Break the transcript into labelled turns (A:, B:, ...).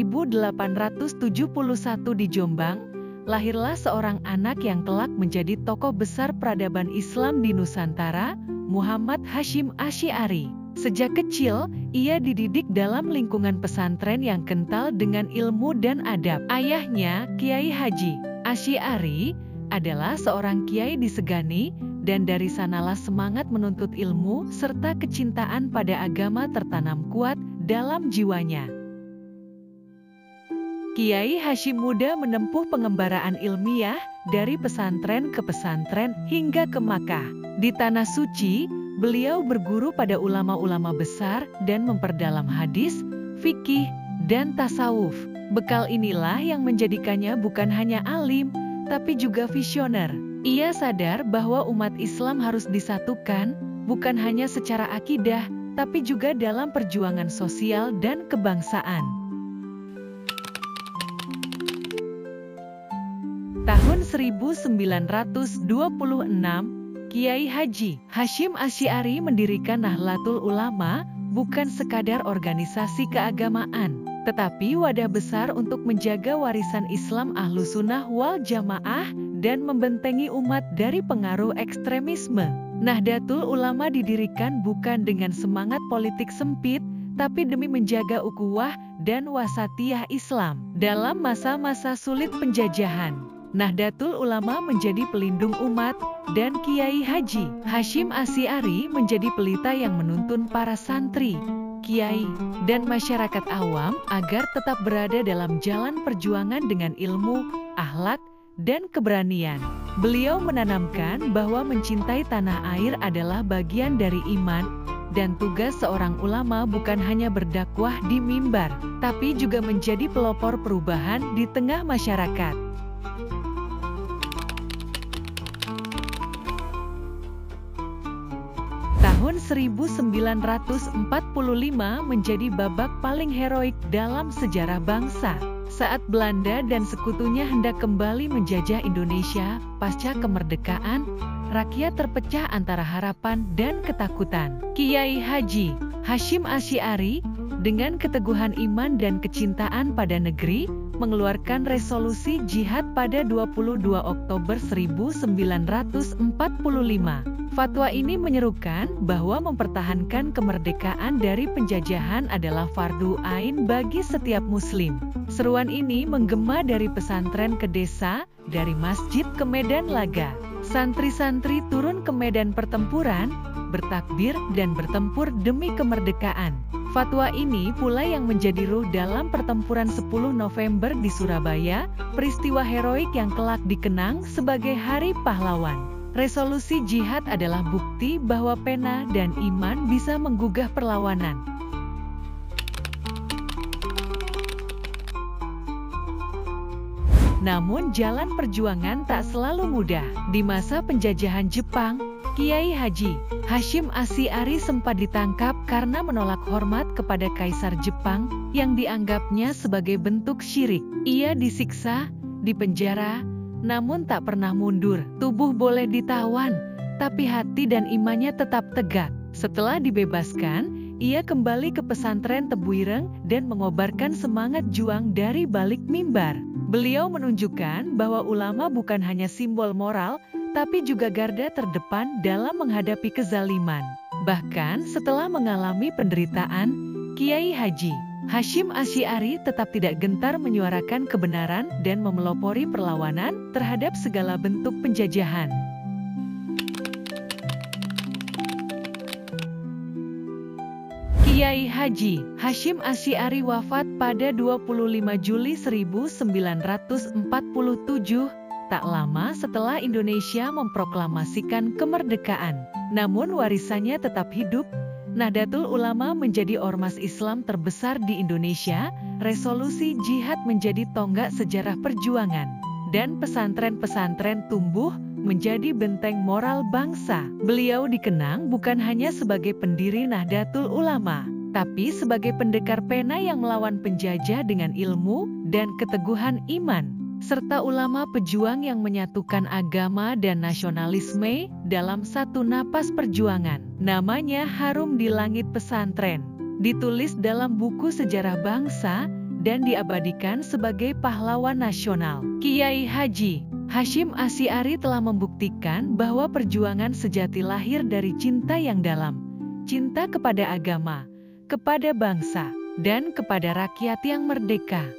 A: 1871 di Jombang, lahirlah seorang anak yang kelak menjadi tokoh besar peradaban Islam di Nusantara, Muhammad Hasyim Asy'ari. Sejak kecil, ia dididik dalam lingkungan pesantren yang kental dengan ilmu dan adab. Ayahnya, Kiai Haji Asy'ari, adalah seorang kiai di Segani, dan dari sanalah semangat menuntut ilmu serta kecintaan pada agama tertanam kuat dalam jiwanya. Kiai Hasyim muda menempuh pengembaraan ilmiah dari pesantren ke pesantren hingga ke Makkah. Di Tanah Suci, beliau berguru pada ulama-ulama besar dan memperdalam hadis, fikih, dan tasawuf. Bekal inilah yang menjadikannya bukan hanya alim, tapi juga visioner. Ia sadar bahwa umat Islam harus disatukan, bukan hanya secara akidah, tapi juga dalam perjuangan sosial dan kebangsaan. Tahun 1926, Kiai Haji Hasyim Asy'ari mendirikan Nahdlatul Ulama, bukan sekadar organisasi keagamaan, tetapi wadah besar untuk menjaga warisan Islam Ahlussunnah wal Jamaah dan membentengi umat dari pengaruh ekstremisme. Nahdlatul Ulama didirikan bukan dengan semangat politik sempit, tapi demi menjaga ukhuwah dan wasatiyah Islam dalam masa-masa sulit penjajahan. Nahdlatul Ulama menjadi pelindung umat, dan Kiai Haji Hasyim Asy'ari menjadi pelita yang menuntun para santri, kiai, dan masyarakat awam agar tetap berada dalam jalan perjuangan dengan ilmu, akhlak, dan keberanian. Beliau menanamkan bahwa mencintai tanah air adalah bagian dari iman, dan tugas seorang ulama bukan hanya berdakwah di mimbar, tapi juga menjadi pelopor perubahan di tengah masyarakat. Tahun 1945 menjadi babak paling heroik dalam sejarah bangsa. Saat Belanda dan sekutunya hendak kembali menjajah Indonesia pasca kemerdekaan, rakyat terpecah antara harapan dan ketakutan. Kiai Haji Hasyim Asy'ari, dengan keteguhan iman dan kecintaan pada negeri, mengeluarkan resolusi jihad pada 22 Oktober 1945. Fatwa ini menyerukan bahwa mempertahankan kemerdekaan dari penjajahan adalah fardu ain bagi setiap muslim. Seruan ini menggema dari pesantren ke desa, dari masjid ke medan laga. Santri-santri turun ke medan pertempuran, bertakbir dan bertempur demi kemerdekaan. Fatwa ini pula yang menjadi ruh dalam pertempuran 10 November di Surabaya, peristiwa heroik yang kelak dikenang sebagai Hari Pahlawan. Resolusi jihad adalah bukti bahwa pena dan iman bisa menggugah perlawanan. Namun jalan perjuangan tak selalu mudah. Di masa penjajahan Jepang, Kiai Haji Hasyim Asy'ari sempat ditangkap karena menolak hormat kepada Kaisar Jepang yang dianggapnya sebagai bentuk syirik. Ia disiksa, dipenjara, namun tak pernah mundur. Tubuh boleh ditawan, tapi hati dan imannya tetap tegak. Setelah dibebaskan, ia kembali ke pesantren Tebuireng dan mengobarkan semangat juang dari balik mimbar. Beliau menunjukkan bahwa ulama bukan hanya simbol moral, tapi juga garda terdepan dalam menghadapi kezaliman. Bahkan setelah mengalami penderitaan, Kiai Haji Hasyim Asy'ari tetap tidak gentar menyuarakan kebenaran dan memelopori perlawanan terhadap segala bentuk penjajahan. Kiai Haji Hasyim Asy'ari wafat pada 25 Juli 1947, tak lama setelah Indonesia memproklamasikan kemerdekaan. Namun warisannya tetap hidup. Nahdlatul Ulama menjadi ormas Islam terbesar di Indonesia, resolusi jihad menjadi tonggak sejarah perjuangan, dan pesantren-pesantren tumbuh menjadi benteng moral bangsa. Beliau dikenang bukan hanya sebagai pendiri Nahdlatul Ulama, tapi sebagai pendekar pena yang melawan penjajah dengan ilmu dan keteguhan iman, serta ulama pejuang yang menyatukan agama dan nasionalisme dalam satu napas perjuangan. Namanya harum di langit pesantren. Ditulis dalam buku sejarah bangsa, dan diabadikan sebagai pahlawan nasional. Kiai Haji Hasyim Asy'ari telah membuktikan bahwa perjuangan sejati lahir dari cinta yang dalam, cinta kepada agama, kepada bangsa, dan kepada rakyat yang merdeka.